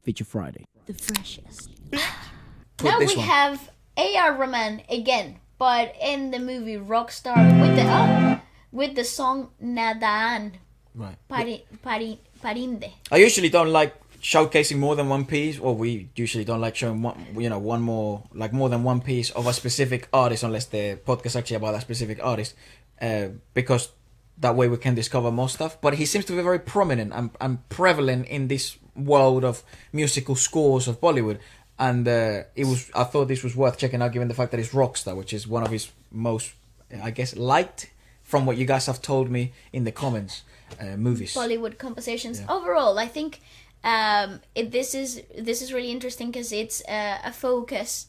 Feature Friday. The freshest. Put Now this we one. have R.Rahman again, but in the movie Rockstar with the song Nadaan Right. Parinde. I usually don't like showcasing more than one piece, or we usually don't like showing more than one piece of a specific artist, unless the podcast is actually about that specific artist, because that way we can discover more stuff. But he seems to be very prominent and prevalent in this world of musical scores of Bollywood, and I thought this was worth checking out, given the fact that it's Rockstar, which is one of his most, I guess, liked, from what you guys have told me in the comments, movies. Bollywood compositions. Yeah. Overall, I think this is really interesting because it's a focus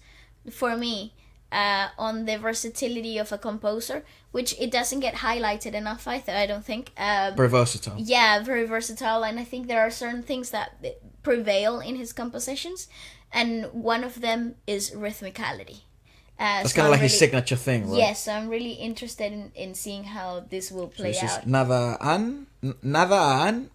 for me on the versatility of a composer, which it doesn't get highlighted enough. I don't think. Very versatile. Yeah, very versatile, and I think there are certain things that prevail in his compositions, and one of them is rhythmicality. That's kind of like his signature thing, right? Yes, so I'm really interested in seeing how this will play This is out. Nadaan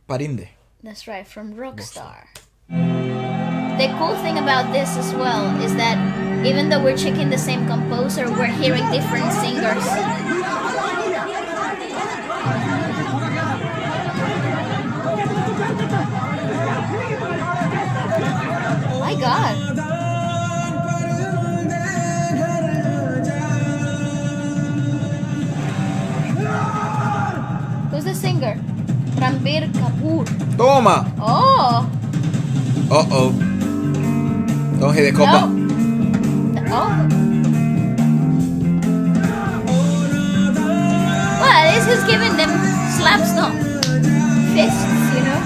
Parinde. That's right, from Rockstar. The cool thing about this as well is that even though we're checking the same composer, we're hearing different singers. My God. Who's the singer? Ranbir Kapoor. Toma! Oh! Uh-oh. Don't hit the No. copa. Oh. Well, this is giving them slaps, not fists, you know?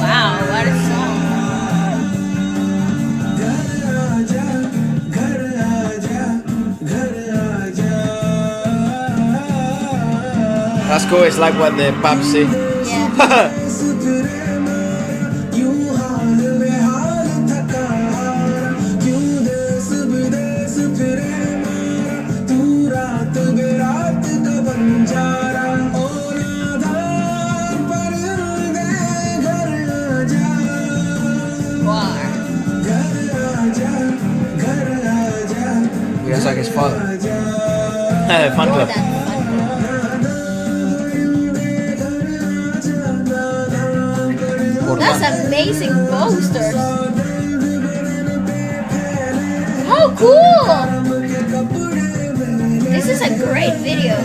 Wow, what a song. That's cool. It's like what the pub say. Yeah. Wow. He looks like his father. Fun More club. than fun. That's amazing posters. How cool! This is a great video.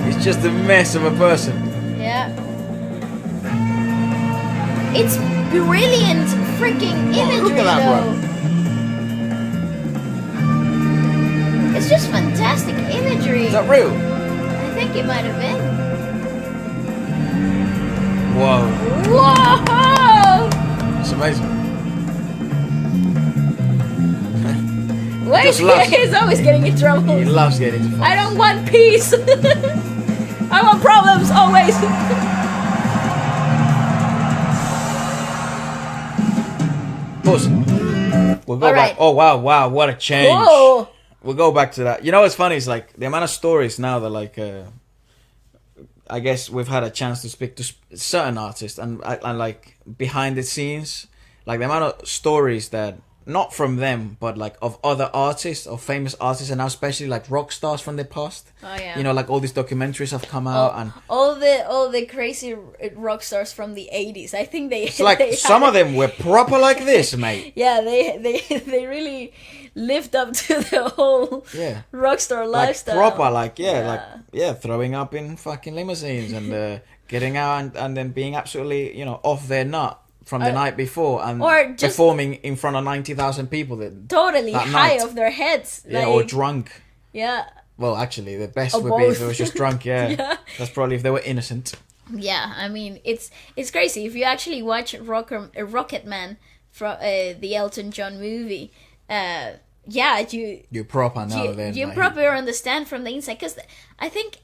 He's just a mess of a person. Yeah. It's brilliant freaking imagery look at that, bro. though. It's just fantastic imagery. Is that real? I think it might have been. Whoa. Whoa! It's amazing. Wait, Just loves- he's always getting in trouble. He loves getting into I fun. don't want peace. I want problems always. Pause. We'll go All back. right. Oh, wow. What a change. Whoa. We'll go back to that. You know what's funny is like the amount of stories now that like I guess we've had a chance to speak to certain artists and like behind the scenes, like the amount of stories that not from them but like of other artists or famous artists, and now especially like rock stars from the past. Oh yeah. You know, like all these documentaries have come out, and all the crazy rock stars from the 80s. I think they. it's like they some had- of them were proper like this, mate. Yeah, they really lived up to the whole Yeah. rock star Like lifestyle. proper, like Yeah. throwing up in fucking limousines and getting out and then being absolutely off their nut from the night before and or just- performing in front of 90,000 people Totally that high night. off their heads. Yeah, like, or drunk. Yeah. Well, actually, the best Or would be if both. it was just drunk. Yeah. Yeah. That's probably if they were innocent. Yeah, I mean it's crazy if you actually watch Rocket Man from the Elton John movie. Yeah, You're proper now. Then you like, proper understand from the inside, because I think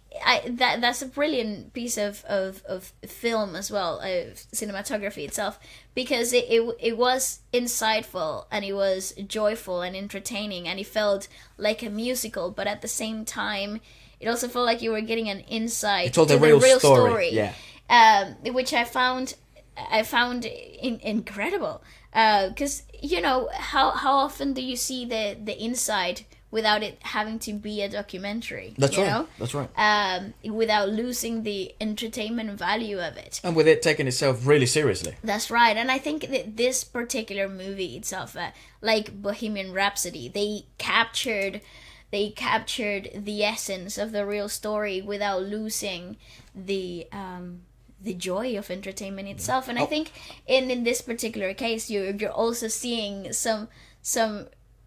that's a brilliant piece of film as well, cinematography itself, because it was insightful and it was joyful and entertaining and it felt like a musical, but at the same time it also felt like you were getting an insight It told to the real story. Yeah. which I found incredible. Because you know how often do you see the inside without it having to be a documentary? That's you right. know? That's right. Without losing the entertainment value of it. And with it taking itself really seriously. That's right, and I think that this particular movie itself, like Bohemian Rhapsody, they captured the essence of the real story without losing the joy of entertainment itself. And I think in this particular case, you're also seeing some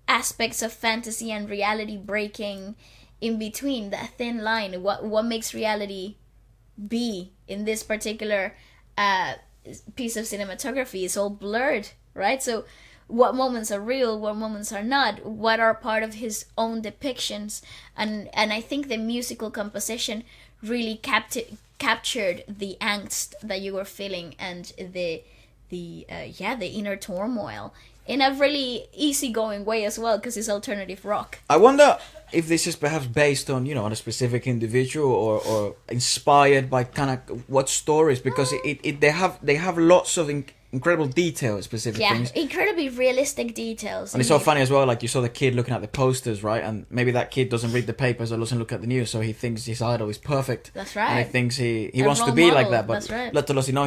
aspects of fantasy and reality breaking in between, that thin line. What makes reality be in this particular piece of cinematography is all blurred, right? So what moments are real, what moments are not, what are part of his own depictions, and I think the musical composition really captured the angst that you were feeling, and the inner turmoil in a really easygoing way as well, because it's alternative rock. I wonder if this is perhaps based on, on a specific individual, or inspired by kind of what stories, because they have lots of incredible details, specific things. Yeah, incredibly realistic details. And it's so funny as well, like you saw the kid looking at the posters, right? And maybe that kid doesn't read the papers or doesn't look at the news, so he thinks his idol is perfect. That's right. And he thinks he wants to role be model, like that, but that's right. let us know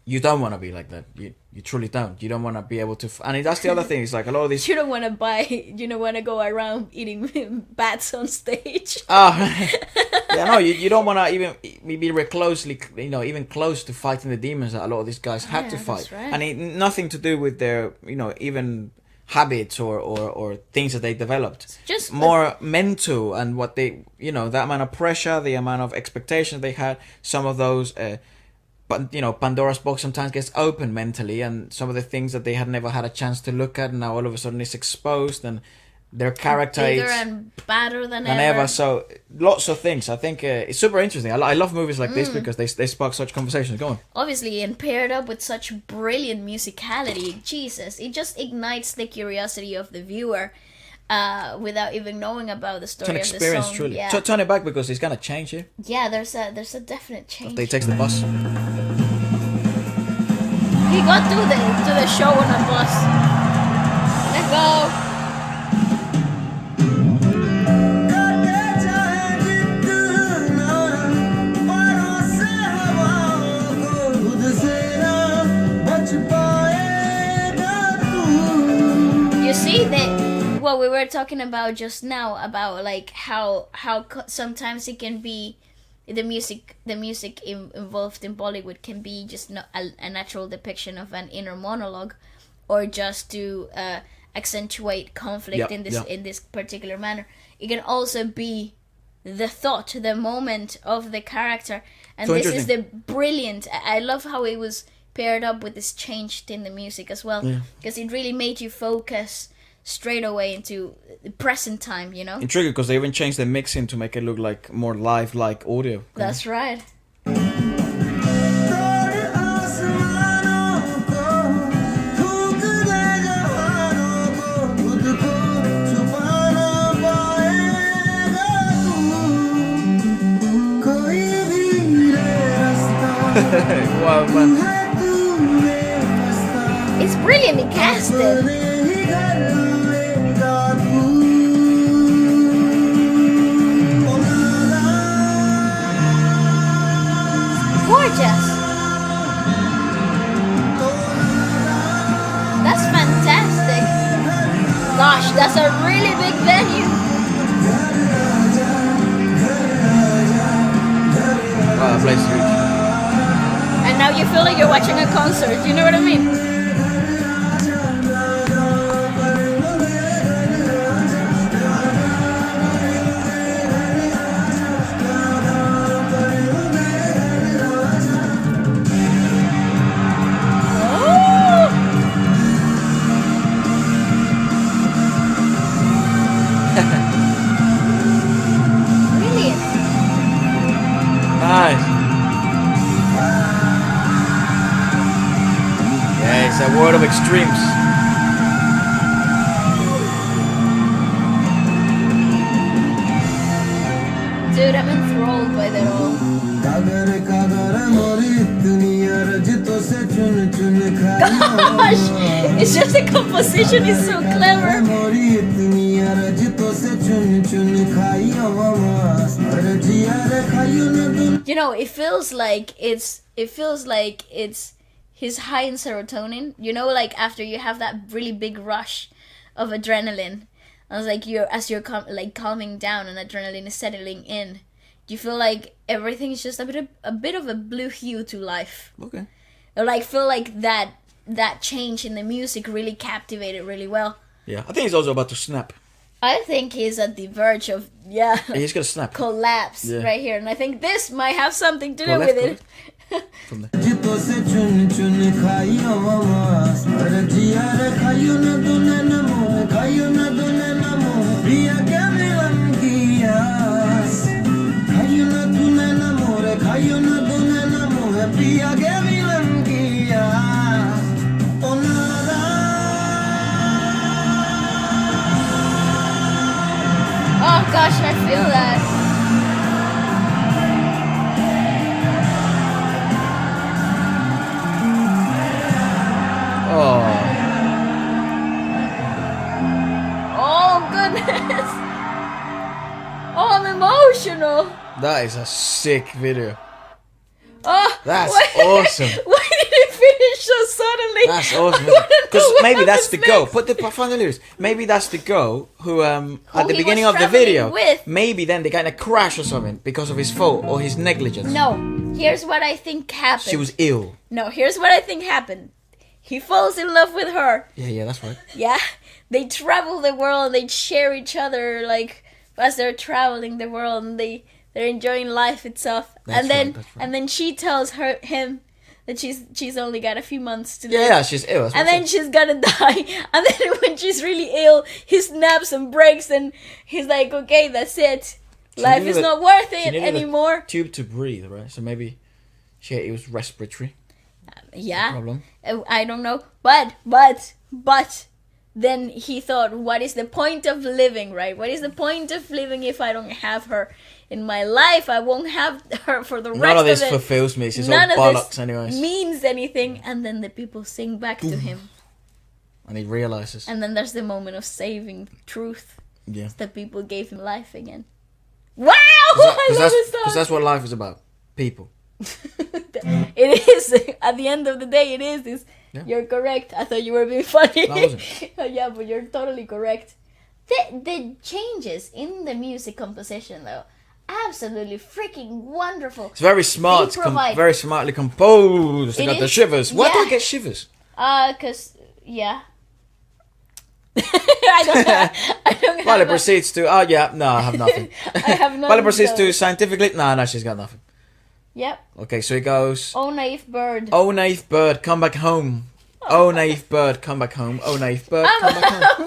you don't want to be like that. You truly don't. You don't want to be able to. And that's the other thing. It's like a lot of these. You don't want to go around eating bats on stage. Yeah, no, you don't want to even be closely, even close to fighting the demons that a lot of these guys had to fight. That's right. And nothing to do with their, even habits or things that they developed. Just more mental, and what they, the amount of pressure, the amount of expectations they had. Some of those, but Pandora's box sometimes gets open mentally, and some of the things that they had never had a chance to look at, and now all of a sudden it's exposed, and their character bigger is and badder than ever. So lots of things. I think it's super interesting. I love movies like this because they spark such conversations. Go on. Obviously, and paired up with such brilliant musicality, Jesus, it just ignites the curiosity of the viewer without even knowing about the story It's of an the experience, song. truly. Yeah. Turn it back because it's gonna change you. Yeah, there's a definite change. After he takes the bus. He got to the show on a bus. Let's go. You see that what we were talking about just now, about like how sometimes it can be the music involved in Bollywood can be just not a natural depiction of an inner monologue, or just to accentuate conflict in this particular manner. It can also be the thought, the moment of the character, and So this is the brilliant. I love how it was paired up with this change in the music as well, because it really made you focus straight away into the present time, Intriguing, because they even changed the mixing to make it look like more live-like audio. That's right. Wow, man. It's brilliantly casted. Gorgeous. That's fantastic. Gosh, that's a really big venue. Wow, that place is huge. And now you feel like you're watching a concert. You know what I mean? It's a world of extremes. Dude, I'm enthralled by that all. Gosh, it's just the composition is so clever. You know, it feels like it's his high in serotonin. You know, like after you have that really big rush of adrenaline, I was like, you're calming down and adrenaline is settling in. You feel like everything is just a bit of a blue hue to life. Okay. Or like feel like that change in the music really captivated really well. Yeah, I think he's also about to snap. I think he's at the verge of He's gonna snap. collapse right here, and I think this might have something to do left, with it. From there. Oh gosh, I feel that. Oh goodness. Oh, I'm emotional. That is a sick video. Oh, That's awesome. Why did it finish so suddenly? That's awesome. Because maybe that's the girl. Find the lyrics. Maybe that's the girl who at the he beginning was of the traveling video, with. maybe then they kind of crash or something because of his fault or his negligence. No, here's what I think happened. She was ill. No, here's what I think happened. He falls in love with her. Yeah, that's right. Yeah, they travel the world. They share each other like as they're traveling the world, and they're enjoying life itself. That's right. And then she tells him that she's only got a few months to live. Yeah, she's ill. And then she's gonna die. And then when she's really ill, he snaps and breaks, and he's like, "Okay, that's it. Life is not worth it anymore." Tube to breathe, right? So maybe it was respiratory. Yeah. Problem. I don't know, but then he thought, what is the point of living, right? What is the point of living if I don't have her in my life? I won't have her for the rest of it. None of this fulfills me. It's all bollocks anyways. Means anything. And then the people sing back to him. And he realizes. And then there's the moment of saving truth. Yeah. The people gave him life again. Wow! I love this song. Because that's what life is about. People. It is. At the end of the day, it is. Yeah. You're correct. I thought you were being funny. No, I wasn't. Yeah, but you're totally correct. The changes in the music composition, though, absolutely freaking wonderful. It's very smart. Very smartly composed. They got the shivers. Why do I get shivers? Cause I don't know. Vale proceeds to. Oh yeah, no, I have nothing. I have nothing. Vale proceeds to scientifically. No, she's got nothing. Yep. Okay, so he goes. Oh naive bird. Oh naive bird, come back home. Oh naive bird, come back home. Oh naive bird, come back home. I'm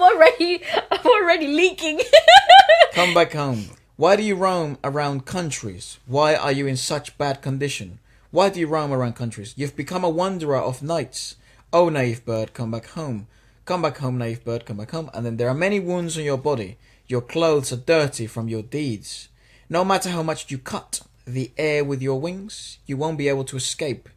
already leaking. Come back home. Why do you roam around countries? Why are you in such bad condition? Why do you roam around countries? You've become a wanderer of nights. Oh naive bird, come back home. Come back home, naive bird, come back home. And then there are many wounds on your body. Your clothes are dirty from your deeds. No matter how much you cut the air with your wings, you won't be able to escape,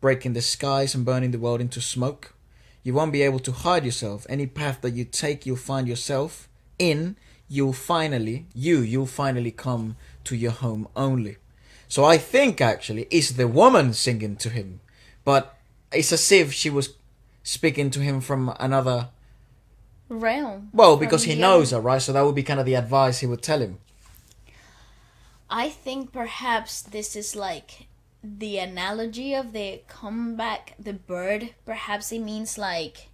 breaking the skies and burning the world into smoke. You won't be able to hide yourself. Any path that you take, you'll find yourself in. You'll finally come to your home only. So I think actually it's the woman singing to him, but it's as if she was speaking to him from another realm. Well, because he knows her, right? So that would be kind of the advice he would tell him. I think perhaps this is like the analogy of the comeback, the bird. Perhaps it means like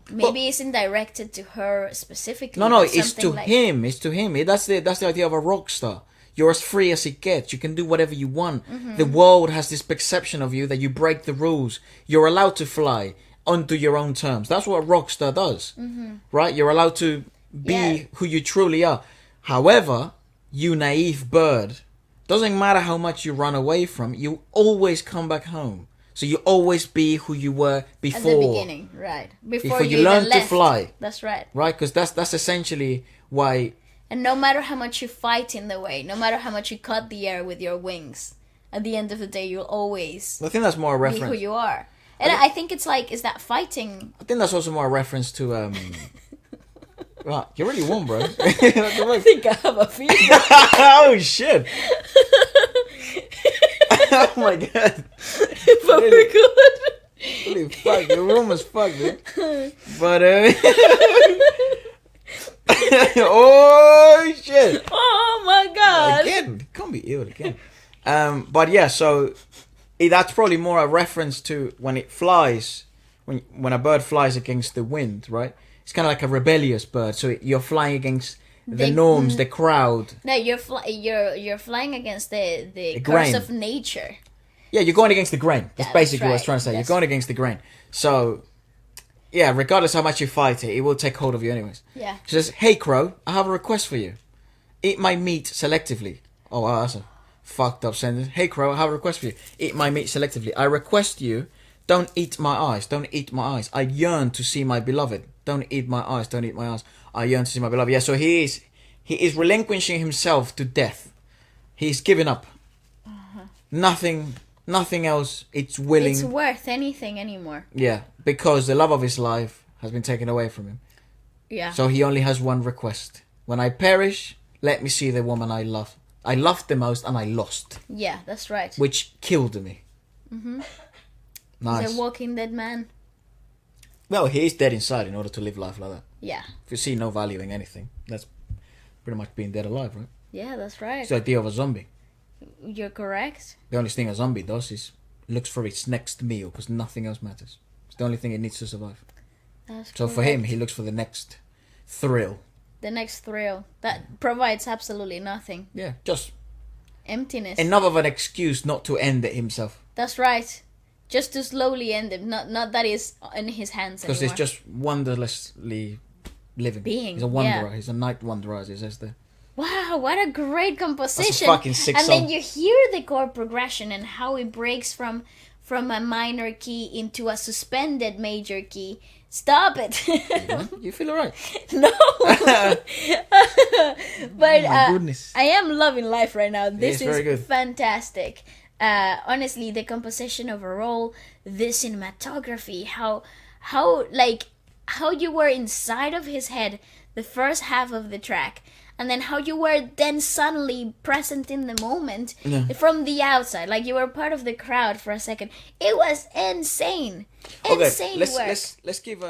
maybe it's directed to her specifically. No, it's to him. It's to him. That's the idea of a rock star. You're as free as it gets. You can do whatever you want. Mm-hmm. The world has this perception of you that you break the rules. You're allowed to fly onto your own terms. That's what a rock star does, right? You're allowed to be who you truly are. However, you naive bird, doesn't matter how much you run away from, you always come back home. So you always be who you were before. At the beginning, right. Before you learn to fly. That's right. Right, because that's essentially why And no matter how much you fight in the way, no matter how much you cut the air with your wings, at the end of the day, you'll always I think that's more a be who reference. you are. And I think it's like, is that fighting? I think that's also more a reference to Wow, you're really warm, bro. I think I have a fever. Oh shit! Oh my god! But we're good. Holy fuck, your room is fucked, dude. But oh shit! Oh my god. Again, can't be ill again. But yeah, so that's probably more a reference to when it flies, when a bird flies against the wind, right? It's kind of like a rebellious bird. So you're flying against the norms, the crowd. No, you're flying against the grain. curse of nature. Yeah, you're going against the grain. That's Yeah, basically that's what I was trying to say. right. You're going against the grain. So, yeah, regardless how much you fight it, it will take hold of you anyways. Yeah. She says, "Hey, crow, I have a request for you. Eat my meat selectively." Oh, wow, that's a fucked up sentence. "Hey, crow, I have a request for you. Eat my meat selectively. I request you, don't eat my eyes. Don't eat my eyes. I yearn to see my beloved. Don't eat my eyes. Don't eat my eyes. I yearn to see my beloved." Yeah, so he is relinquishing himself to death. He's giving up. Nothing else. It's willing. It's worth anything anymore. Yeah, because the love of his life has been taken away from him. Yeah. So he only has one request. When I perish, let me see the woman I love. I loved the most and I lost. Yeah, that's right. Which killed me. Nice. He's a walking dead man. Well, he is dead inside in order to live life like that. Yeah. If you see no value in anything, that's pretty much being dead alive, right? Yeah, that's right. It's the idea of a zombie. You're correct. The only thing a zombie does is looks for its next meal because nothing else matters. It's the only thing it needs to survive. That's So for him, he looks for the next thrill. the next thrill that provides absolutely nothing. Yeah, just Emptiness. enough of an excuse not to end it himself. That's right. Just to slowly end it. Not that is in his hands Because anymore. he's just wonderlessly living. Being, He's a wanderer. yeah. He's a night wanderer, as it says there. Wow, what a great composition! That's a fucking sick and song. then you hear the chord progression and how it breaks from a minor key into a suspended major key. Stop it! You feel alright? No, but Oh my goodness. I am loving life right now. This it's very good. is fantastic. Honestly, the composition overall, the cinematography, how you were inside of his head the first half of the track, and then how you were then suddenly present in the moment from the outside, like you were part of the crowd for a second. It was insane. Insane let's work. let's give